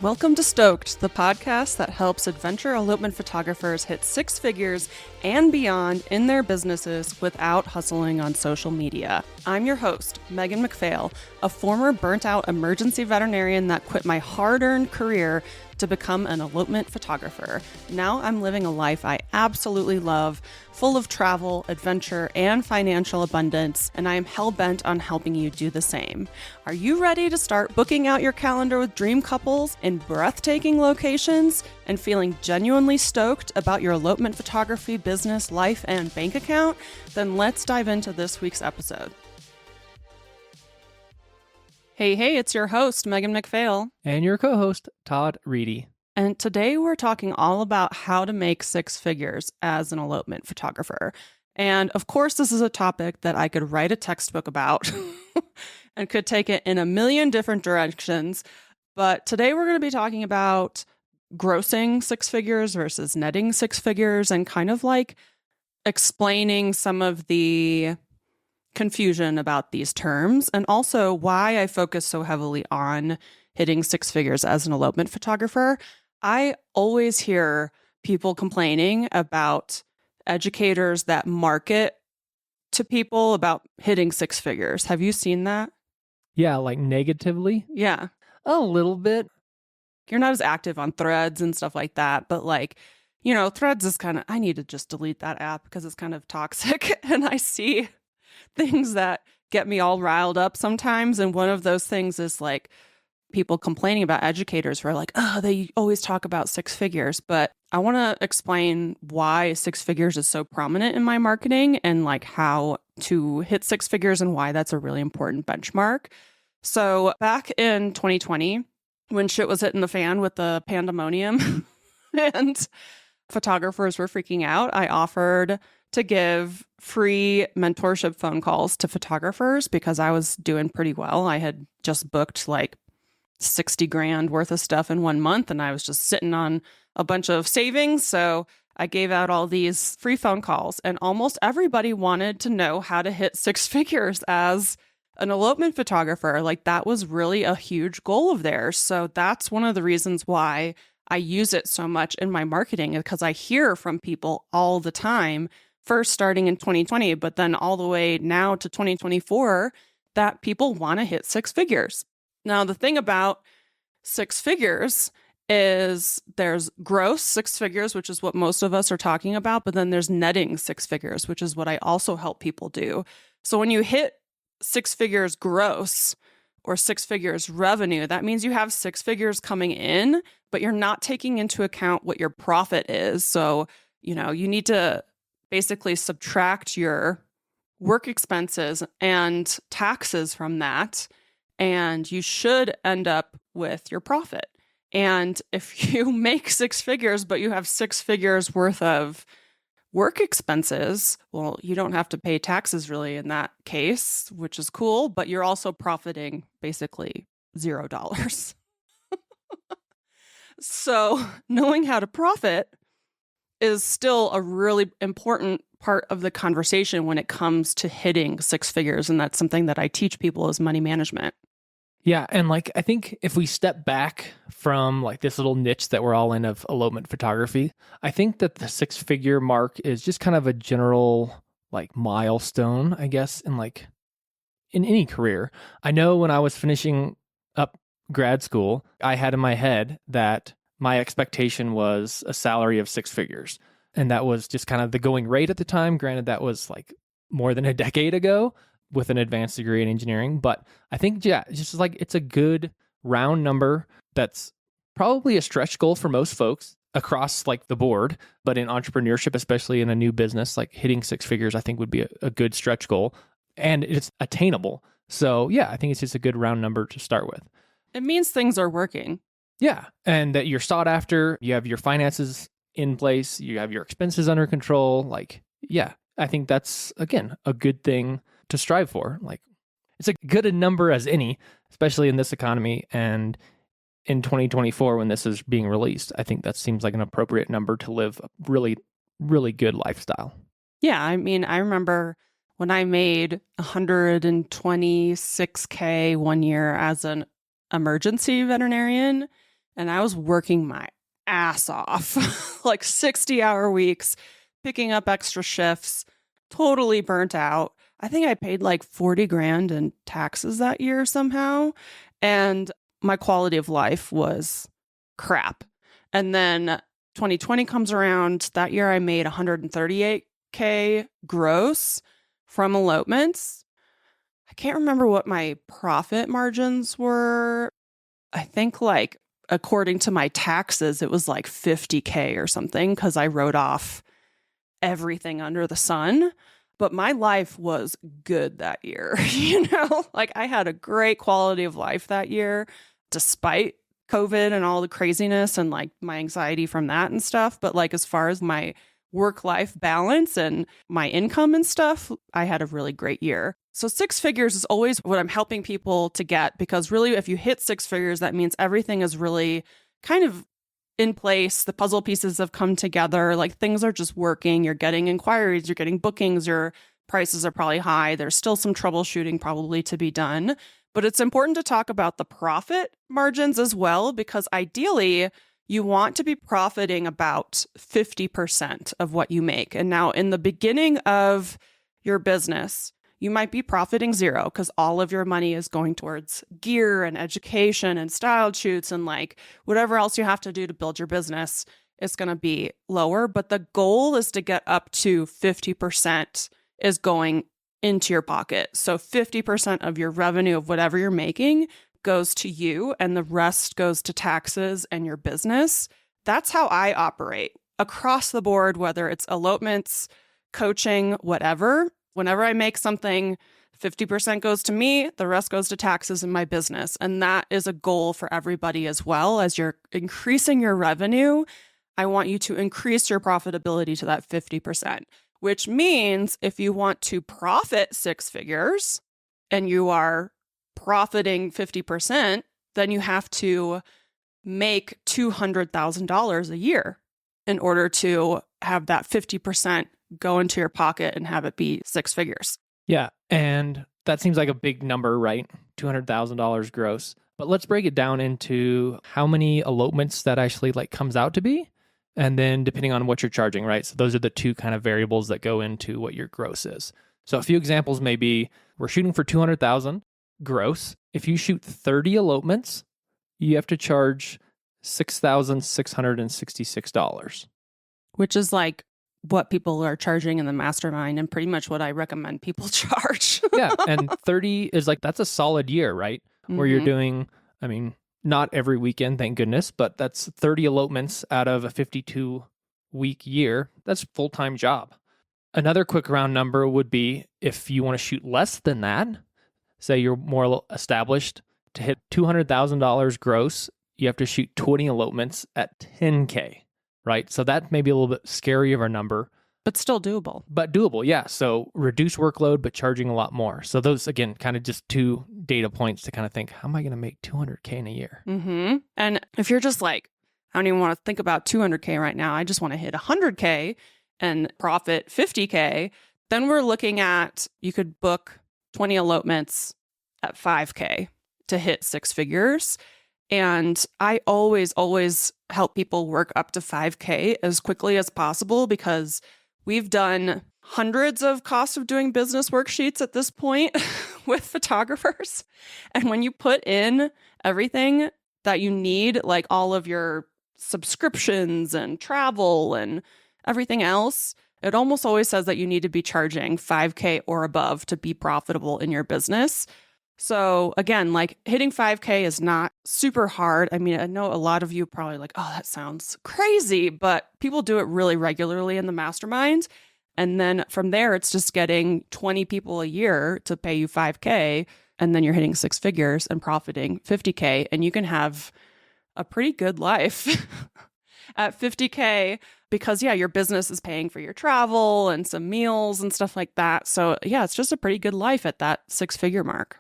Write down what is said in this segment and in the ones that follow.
Welcome to Stoked, the podcast that helps adventure elopement photographers hit six figures and beyond in their businesses without hustling on social media. I'm your host, Megan McPhail, a former burnt-out emergency veterinarian that quit my hard-earned career to become an elopement photographer. Now I'm living a life I absolutely love, full of travel, adventure, and financial abundance, and I am hell-bent on helping you do the same. Are you ready to start booking out your calendar with dream couples in breathtaking locations and feeling genuinely stoked about your elopement photography business, life, and bank account? Then let's dive into this week's episode. Hey, it's your host, Megan McPhail. And your co-host, Todd Reedy. And today we're talking all about how to make six figures as an elopement photographer. And of course, this is a topic that I could write a textbook about and could take it in a million different directions. But today we're going to be talking about grossing six figures versus netting six figures and kind of like explaining some of the confusion about these terms and also why I focus so heavily on hitting six figures as an elopement photographer. I always hear people complaining about educators that market to people about hitting six figures. Have you seen that? Yeah, like negatively? Yeah. A little bit. You're not as active on Threads and stuff like that, but like, you know, Threads is kind of, I need to just delete that app because it's kind of toxic and I see things that get me all riled up sometimes. And one of those things is like people complaining about educators who are like, oh, they always talk about six figures. But I want to explain why six figures is so prominent in my marketing and like how to hit six figures and why that's a really important benchmark. So back in 2020, when shit was hitting the fan with the pandemonium and photographers were freaking out, I offered to give free mentorship phone calls to photographers because I was doing pretty well. I had just booked like 60 grand worth of stuff in 1 month and I was just sitting on a bunch of savings. So I gave out all these free phone calls and almost everybody wanted to know how to hit six figures as an elopement photographer. Like that was really a huge goal of theirs. So that's one of the reasons why I use it so much in my marketing, because I hear from people all the time, first starting in 2020, but then all the way now to 2024, that people want to hit six figures. Now, the thing about six figures is there's gross six figures, which is what most of us are talking about, but then there's netting six figures, which is what I also help people do. So when you hit six figures gross or six figures revenue, that means you have six figures coming in, but you're not taking into account what your profit is. So, you know, you need to basically subtract your work expenses and taxes from that, and you should end up with your profit. And if you make six figures, but you have six figures worth of work expenses, well, you don't have to pay taxes really in that case, which is cool, but you're also profiting basically $0. So knowing how to profit is still a really important part of the conversation when it comes to hitting six figures. And that's something that I teach people is money management. Yeah, and like I think if we step back from like this little niche that we're all in of elopement photography, I think that the six-figure mark is just kind of a general like milestone, I guess, in any career. I know when I was finishing up grad school, I had in my head that my expectation was a salary of six figures. And that was just kind of the going rate at the time. Granted, that was like more than a decade ago with an advanced degree in engineering. But I think, yeah, it's just like it's a good round number that's probably a stretch goal for most folks across like the board. But in entrepreneurship, especially in a new business, like hitting six figures, I think would be a good stretch goal. And it's attainable. So yeah, I think it's just a good round number to start with. It means things are working. Yeah. And that you're sought after, you have your finances in place, you have your expenses under control. Like, yeah, I think that's, again, a good thing to strive for. Like, it's a good a number as any, especially in this economy. And in 2024, when this is being released, I think that seems like an appropriate number to live a really, really good lifestyle. Yeah. I mean, I remember when I made $126K 1 year as an emergency veterinarian, and I was working my ass off, like 60-hour weeks, picking up extra shifts, totally burnt out. I think I paid like 40 grand in taxes that year somehow. And my quality of life was crap. And then 2020 comes around. That year I made 138K gross from elopements. I can't remember what my profit margins were. I think like according to my taxes, it was like 50K or something because I wrote off everything under the sun. But my life was good that year, like I had a great quality of life that year, despite COVID and all the craziness and like my anxiety from that and stuff. But like as far as my work-life balance and my income and stuff, I had a really great year. So 6 figures is always what I'm helping people to get, because really if you hit 6 figures, that means everything is really kind of in place. The puzzle pieces have come together. Like things are just working. You're getting inquiries, you're getting bookings, your prices are probably high. There's still some troubleshooting probably to be done. But it's important to talk about the profit margins as well, because ideally you want to be profiting about 50% of what you make. And now in the beginning of your business, you might be profiting 0 because all of your money is going towards gear and education and style shoots and like whatever else you have to do to build your business. It's going to be lower. But the goal is to get up to 50% is going into your pocket. So 50% of your revenue of whatever you're making goes to you and the rest goes to taxes and your business. That's how I operate across the board, whether it's elopements, coaching, whatever. Whenever I make something, 50% goes to me, the rest goes to taxes in my business. And that is a goal for everybody as well. As you're increasing your revenue, I want you to increase your profitability to that 50%, which means if you want to profit 6 figures and you are profiting 50%, then you have to make $200,000 a year in order to have that 50% go into your pocket and have it be 6 figures. Yeah. And that seems like a big number, right? $200,000 gross. But let's break it down into how many elopements that actually like comes out to be. And then depending on what you're charging, right? So those are the 2 kind of variables that go into what your gross is. So a few examples may be we're shooting for 200,000 gross. If you shoot 30 elopements, you have to charge $6,666. Which is like what people are charging in the mastermind and pretty much what I recommend people charge. Yeah. And 30 is like, that's a solid year, right? Where you're doing, I mean, not every weekend, thank goodness, but that's 30 elopements out of a 52-week year. That's a full-time job. Another quick round number would be if you want to shoot less than that, say you're more established, to hit $200,000 gross, you have to shoot 20 elopements at 10K. Right? So that may be a little bit scary of a number. But still doable. But doable, yeah. So reduce workload, but charging a lot more. So those, again, kind of just 2 data points to kind of think, how am I going to make 200K in a year? And if you're just like, I don't even want to think about 200K right now, I just want to hit 100K and profit 50K, then we're looking at, you could book 20 elopements at 5K to hit 6 figures. And I always help people work up to 5K as quickly as possible, because we've done hundreds of cost of doing business worksheets at this point with photographers. And when you put in everything that you need, like all of your subscriptions and travel and everything else, it almost always says that you need to be charging 5K or above to be profitable in your business. So again, like hitting 5K is not super hard. I mean, I know a lot of you probably like, oh, that sounds crazy, but people do it really regularly in the mastermind. And then from there, it's just getting 20 people a year to pay you 5K. And then you're hitting 6 figures and profiting 50K. And you can have a pretty good life at 50K because, yeah, your business is paying for your travel and some meals and stuff like that. So yeah, it's just a pretty good life at that 6-figure mark.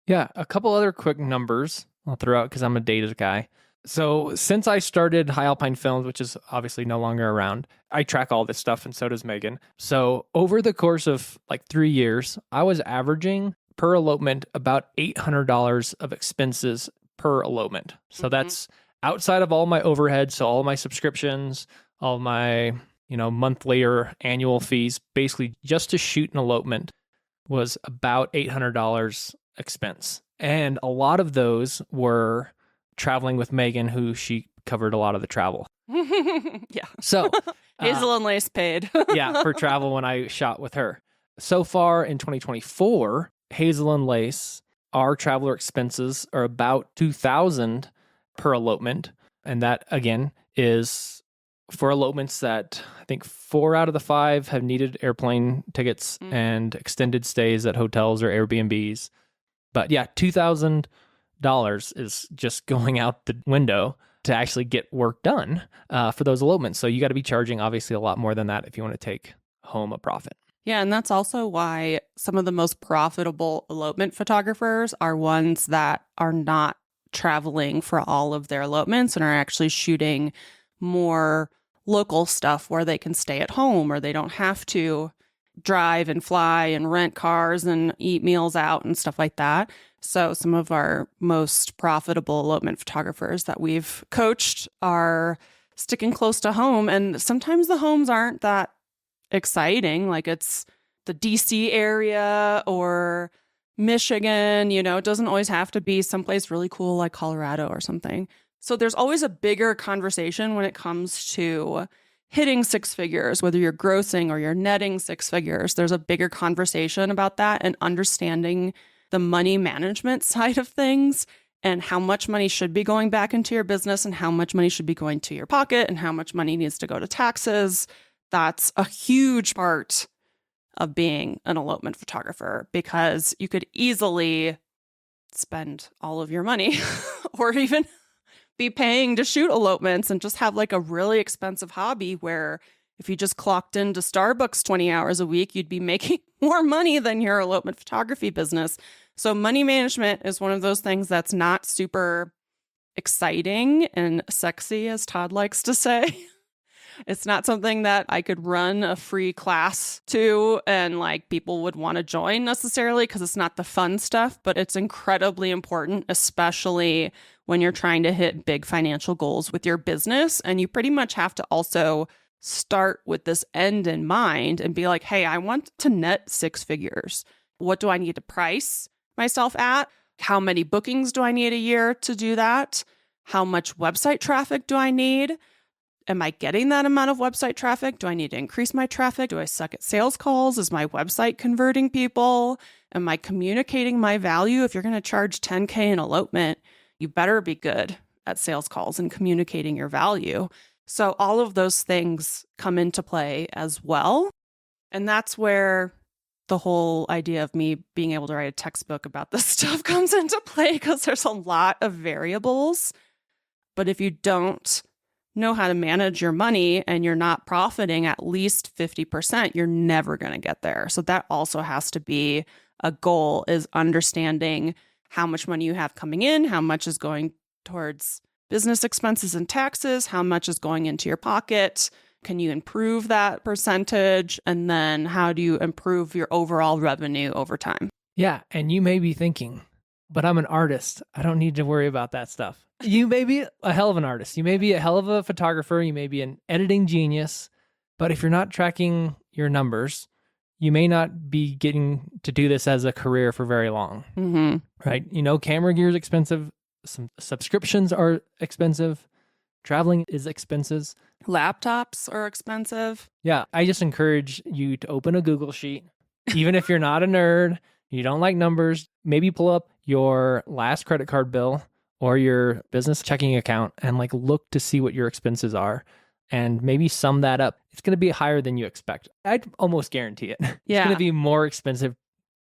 Yeah, a couple other quick numbers I'll throw out because I'm a data guy. So since I started High Alpine Films, which is obviously no longer around, I track all this stuff, and so does Megan. So over the course of like 3 years, I was averaging per elopement about $800 of expenses per elopement. So that's outside of all my overhead, so all my subscriptions, all my, monthly or annual fees, basically just to shoot an elopement was about $800 expense. And a lot of those were traveling with Megan, who she covered a lot of the travel. Yeah. So Hazel and Lace paid. yeah, for travel when I shot with her. So far in 2024, Hazel and Lace, our traveler expenses are about $2,000 per elopement. And that, again, is for elopements that I think 4 out of the 5 have needed airplane tickets and extended stays at hotels or Airbnbs. But yeah, $2,000 is just going out the window to actually get work done for those elopements. So you got to be charging obviously a lot more than that if you want to take home a profit. Yeah, and that's also why some of the most profitable elopement photographers are ones that are not traveling for all of their elopements and are actually shooting more local stuff where they can stay at home or they don't have to drive and fly and rent cars and eat meals out and stuff like that. So some of our most profitable elopement photographers that we've coached are sticking close to home. And sometimes the homes aren't that exciting. Like it's the DC area or Michigan, it doesn't always have to be someplace really cool like Colorado or something. So there's always a bigger conversation when it comes to hitting 6 figures, whether you're grossing or you're netting 6 figures. There's a bigger conversation about that and understanding the money management side of things and how much money should be going back into your business and how much money should be going to your pocket and how much money needs to go to taxes. That's a huge part of being an elopement photographer because you could easily spend all of your money or even be paying to shoot elopements and just have like a really expensive hobby where if you just clocked into Starbucks 20 hours a week, you'd be making more money than your elopement photography business. So money management is one of those things that's not super exciting and sexy, as Todd likes to say. It's not something that I could run a free class to and like people would want to join necessarily because it's not the fun stuff, but it's incredibly important, especially when you're trying to hit big financial goals with your business. And you pretty much have to also start with this end in mind and be like, hey, I want to net 6 figures. What do I need to price myself at? How many bookings do I need a year to do that? How much website traffic do I need? Am I getting that amount of website traffic? Do I need to increase my traffic? Do I suck at sales calls? Is my website converting people? Am I communicating my value? If you're going to charge $10K in elopement, you better be good at sales calls and communicating your value. So all of those things come into play as well. And that's where the whole idea of me being able to write a textbook about this stuff comes into play because there's a lot of variables. But if you don't know how to manage your money and you're not profiting at least 50%, you're never going to get there. So that also has to be a goal, is understanding how much money you have coming in, how much is going towards business expenses and taxes, how much is going into your pocket. Can you improve that percentage? And then how do you improve your overall revenue over time? Yeah. And you may be thinking, but I'm an artist. I don't need to worry about that stuff. You may be a hell of an artist. You may be a hell of a photographer. You may be an editing genius. But if you're not tracking your numbers, you may not be getting to do this as a career for very long. Right? Camera gear is expensive. Some subscriptions are expensive. Traveling is expensive. Laptops are expensive. Yeah. I just encourage you to open a Google sheet. Even if you're not a nerd, you don't like numbers, maybe pull up your last credit card bill or your business checking account and look to see what your expenses are and maybe sum that up. It's going to be higher than you expect. I'd almost guarantee it. It's going to be more expensive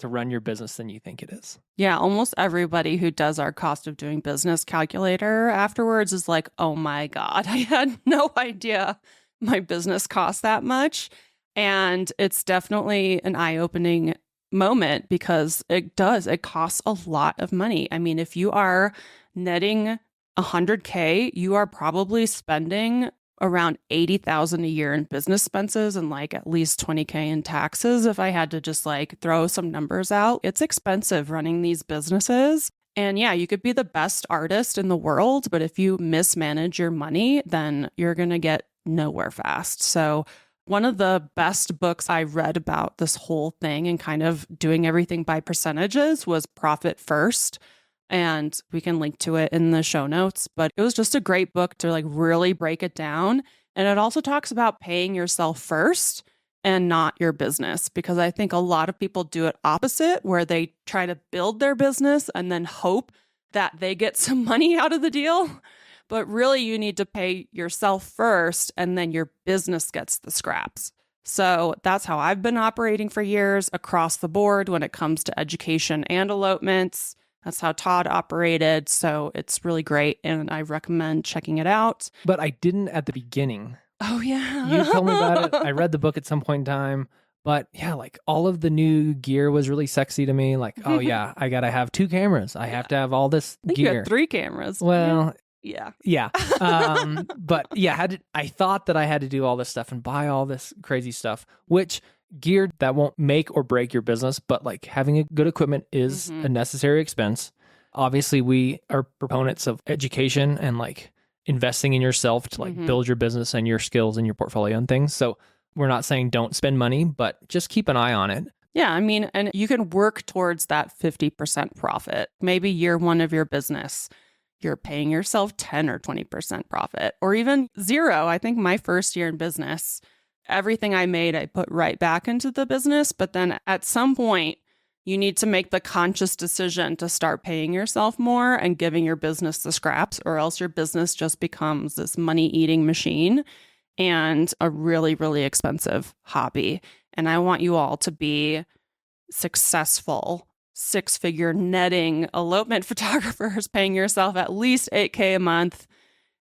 to run your business than you think it is. Yeah, almost everybody who does our cost of doing business calculator afterwards is like, oh my God, I had no idea my business cost that much. And it's definitely an eye-opening moment because it costs a lot of money. I mean, if you are netting $100K, you are probably spending around $80,000 a year in business expenses and at least $20K in taxes. If I had to just throw some numbers out, it's expensive running these businesses. And yeah, you could be the best artist in the world, but if you mismanage your money, then you're going to get nowhere fast. So one of the best books I read about this whole thing and kind of doing everything by percentages was Profit First. And we can link to it in the show notes, but it was just a great book to like really break it down. And it also talks about paying yourself first and not your business, because I think a lot of people do it opposite, where they try to build their business and then hope that they get some money out of the deal. But really, you need to pay yourself first, and then your business gets the scraps. So that's how I've been operating for years across the board when it comes to education and elopements. That's how Todd operated. So it's really great, and I recommend checking it out. But I didn't at the beginning. Oh, yeah. You told me about it. I read the book at some point in time. But yeah, like all of the new gear was really sexy to me. Like, oh yeah, I got to have 2 cameras. I have to have all this I think gear. you had 3 cameras. Well, yeah. But yeah, I thought that I had to do all this stuff and buy all this crazy stuff, which gear that won't make or break your business, but like having a good equipment is a necessary expense. Obviously, we are proponents of education and like investing in yourself to like build your business and your skills and your portfolio and things. So we're not saying don't spend money, but just keep an eye on it. Yeah, I mean, and you can work towards that 50% profit. Maybe year 1 of your business, you're paying yourself 10 or 20% profit, or even 0. I think my first year in business, everything I made, I put right back into the business. But then at some point, you need to make the conscious decision to start paying yourself more and giving your business the scraps, or else your business just becomes this money-eating machine and a really, really expensive hobby. And I want you all to be successful 6-figure netting elopement photographers, paying yourself at least $8,000 a month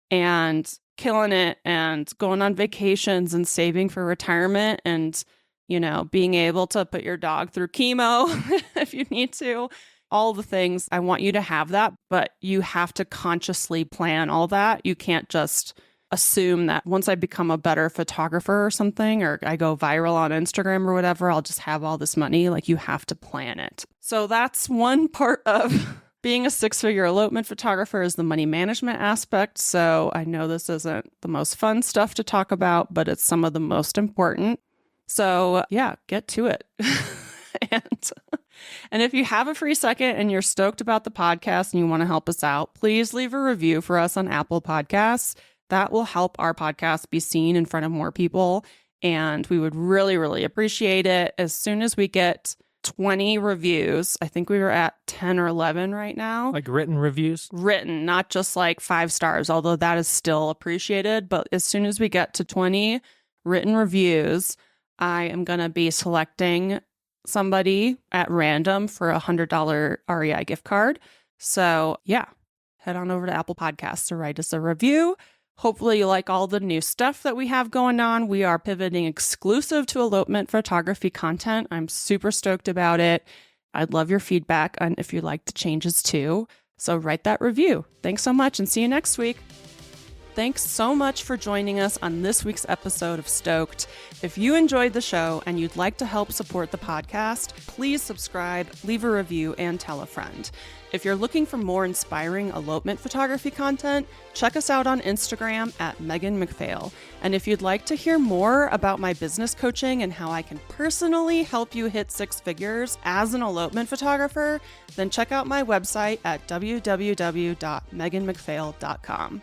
and killing it and going on vacations and saving for retirement and, you know, being able to put your dog through chemo if you need to. All the things. I want you to have that, but you have to consciously plan all that. You can't just assume that once I become a better photographer or something, or I go viral on Instagram or whatever, I'll just have all this money. Like, you have to plan it. So that's one part of being a 6-figure elopement photographer, is the money management aspect. So I know this isn't the most fun stuff to talk about, but it's some of the most important. So yeah, get to it. And if you have a free second and you're stoked about the podcast and you want to help us out, please leave a review for us on Apple Podcasts. That will help our podcast be seen in front of more people. And we would really, really appreciate it. As soon as we get 20 reviews, I think we were at 10 or 11 right now. Like written reviews? Written, not just like 5 stars, although that is still appreciated. But as soon as we get to 20 written reviews, I am going to be selecting somebody at random for a $100 REI gift card. So yeah, head on over to Apple Podcasts to write us a review. Hopefully you like all the new stuff that we have going on. We are pivoting exclusive to elopement photography content. I'm super stoked about it. I'd love your feedback on if you like the changes too. So write that review. Thanks so much and see you next week. Thanks so much for joining us on this week's episode of Stoked. If you enjoyed the show and you'd like to help support the podcast, please subscribe, leave a review, and tell a friend. If you're looking for more inspiring elopement photography content, check us out on Instagram at Megan McPhail. And if you'd like to hear more about my business coaching and how I can personally help you hit 6 figures as an elopement photographer, then check out my website at www.meganmcphail.com.